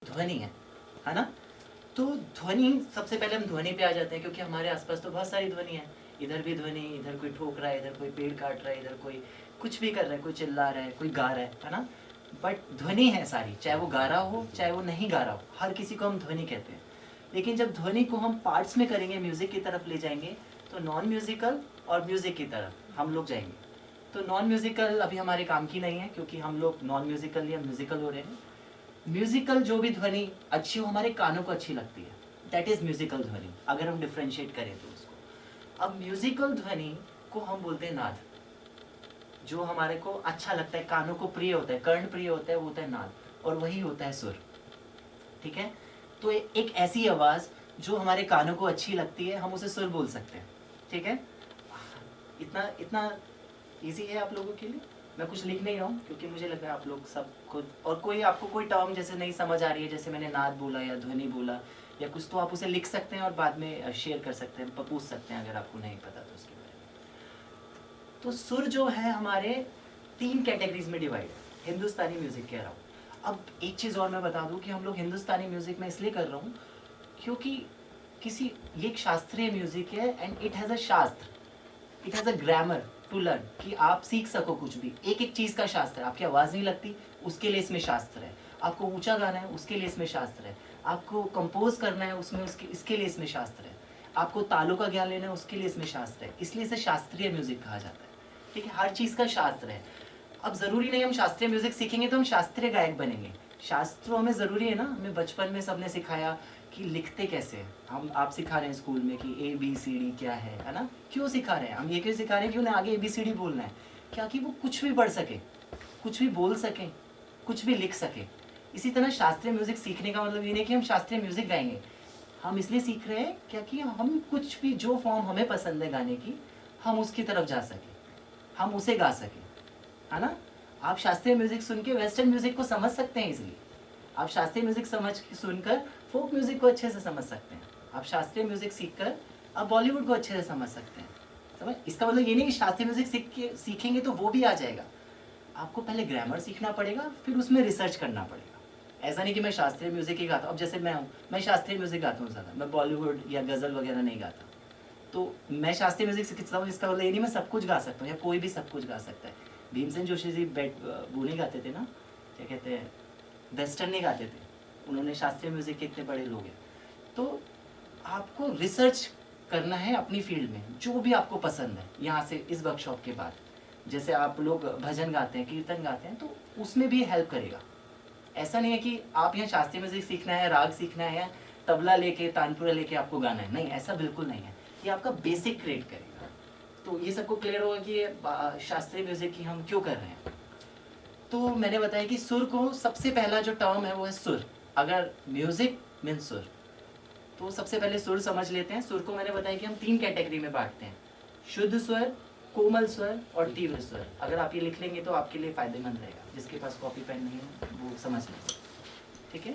ध्वनि है ना। तो ध्वनि, सबसे पहले हम ध्वनि पे आ जाते हैं, क्योंकि हमारे आसपास तो बहुत सारी ध्वनि है। इधर भी ध्वनि, इधर कोई ठोक रहा है, इधर कोई पेड़ काट रहा है, इधर कोई कुछ भी कर रहा है, कोई चिल्ला रहा है, कोई गा रहा है ना। बट ध्वनि है सारी, चाहे वो गा रहा हो चाहे वो नहीं गा रहा हो, हर किसी को हम ध्वनि कहते हैं। लेकिन जब ध्वनि को हम पार्ट्स में करेंगे, म्यूजिक की तरफ ले जाएंगे, तो नॉन म्यूजिकल और म्यूजिक की तरफ हम लोग जाएंगे। तो नॉन म्यूजिकल अभी हमारे काम की नहीं है, क्योंकि हम लोग नॉन म्यूजिकल या म्यूजिकल हो रहे हैं। म्यूजिकल जो भी ध्वनि अच्छी हो, हमारे कानों को अच्छी लगती है, दैट इज म्यूजिकल ध्वनि, अगर हम डिफ्रेंशिएट करें तो उसको। अब म्यूजिकल ध्वनि को हम बोलते हैं नाद। जो हमारे को अच्छा लगता है, कानों को प्रिय होता है, कर्ण प्रिय होता है, वो होता है नाद, और वही होता है सुर। ठीक है। तो एक ऐसी आवाज जो हमारे कानों को अच्छी लगती है, हम उसे सुर बोल सकते हैं। ठीक है। इतना इतना इजी है आप लोगों के लिए। मैं कुछ लिख नहीं रहा हूँ, क्योंकि मुझे लग रहा है आप लोग सब खुद, और कोई आपको कोई टर्म जैसे नहीं समझ आ रही है, जैसे मैंने नाद बोला या ध्वनि बोला या कुछ, तो आप उसे लिख सकते हैं और बाद में शेयर कर सकते हैं, पूछ सकते हैं अगर आपको नहीं पता तो उसके बारे में। तो सुर जो है हमारे 3 कैटेगरीज में डिवाइड है, हिंदुस्तानी म्यूजिक कह रहा हूँ। अब एक चीज़ और मैं बता दूँ कि हम लोग हिंदुस्तानी म्यूजिक में इसलिए कर रहा हूँ क्योंकि ये एक शास्त्रीय म्यूजिक है, and it has a shastra, it has a grammar to learn, कि आप सीख सको कुछ भी। एक एक चीज़ का शास्त्र है। आपकी आवाज़ नहीं लगती, उसके लिए इसमें शास्त्र है। आपको ऊंचा गाना है, उसके लिए इसमें शास्त्र है। आपको कंपोज करना है उसमें, इसके लिए इसमें शास्त्र है। आपको तालों का ज्ञान लेना है, उसके लिए इसमें शास्त्र है। इसलिए इसे शास्त्रीय म्यूजिक कहा जाता है। ठीक है। हर चीज़ का शास्त्र है। अब ज़रूरी नहीं हम शास्त्रीय म्यूजिक सीखेंगे तो हम शास्त्रीय गायक बनेंगे। शास्त्रों हमें ज़रूरी है ना। हमें बचपन में सबने सिखाया कि लिखते कैसे हैं। आप सिखा रहे हैं स्कूल में कि ABCD क्या है ना। क्यों सिखा रहे हैं हम? ये क्यों सिखा रहे हैं कि उन्हें आगे ABCD बोलना है, क्या कि वो कुछ भी पढ़ सके, कुछ भी बोल सके, कुछ भी लिख सके। इसी तरह शास्त्रीय म्यूजिक सीखने का मतलब ये नहीं कि हम शास्त्रीय म्यूजिक गाएंगे। हम इसलिए सीख रहे हैं क्या कि हम कुछ भी, जो फॉर्म हमें पसंद है गाने की, हम उसकी तरफ जा सके, हम उसे गा सके, है ना। आप शास्त्रीय म्यूजिक सुन के वेस्टर्न म्यूजिक को समझ सकते हैं। इसलिए आप शास्त्रीय म्यूजिक सुनकर फोक म्यूजिक को अच्छे से समझ सकते हैं। आप शास्त्रीय म्यूजिक सीखकर आप बॉलीवुड को अच्छे से समझ सकते हैं। समझ, इसका मतलब ये नहीं कि शास्त्रीय म्यूजिक सीखेंगे तो वो भी आ जाएगा। आपको पहले ग्रामर सीखना पड़ेगा, फिर उसमें रिसर्च करना पड़ेगा। ऐसा नहीं कि मैं शास्त्रीय म्यूजिक ही गाता हूँ। अब जैसे मैं हूँ, मैं शास्त्रीय म्यूजिक गाता हूँ ज़्यादा, मैं बॉलीवुड या गज़ल वगैरह नहीं गाता। तो मैं शास्त्रीय म्यूजिक सीखता हूँ, इसका मतलब ये नहीं मैं सब कुछ गा सकता हूँ, या कोई भी सब कुछ गा सकता है। भीमसेन जोशी जी वो नहीं गाते थे ना, क्या कहते हैं, वेस्टर्न नहीं गाते थे। उन्होंने शास्त्रीय म्यूजिक के इतने बड़े लोग हैं। तो आपको रिसर्च करना है अपनी फील्ड में, जो भी आपको पसंद है। यहाँ से इस वर्कशॉप के बाद जैसे आप लोग भजन गाते हैं, कीर्तन गाते हैं, तो उसमें भी हेल्प करेगा। ऐसा नहीं है कि आप यहाँ शास्त्रीय म्यूजिक सीखना है, राग सीखना है, या तबला लेके तानपुरा लेके आपको गाना है, नहीं, ऐसा बिल्कुल नहीं है। ये आपका बेसिक क्रिएट करेगा। तो ये सबको क्लियर होगा कि ये शास्त्रीय म्यूजिक की हम क्यों कर रहे हैं। तो मैंने बताया कि सुर को, सबसे पहला जो टर्म है वो है सुर। अगर म्यूजिक मीन्स सुर, तो सबसे पहले सुर समझ लेते हैं। सुर को मैंने बताया कि हम 3 कैटेगरी में बांटते हैं, शुद्ध स्वर, कोमल स्वर और तीव्र स्वर। अगर आप ये लिख लेंगे तो आपके लिए फायदेमंद रहेगा। जिसके पास कॉपी पेन नहीं है वो समझ लें। ठीक है।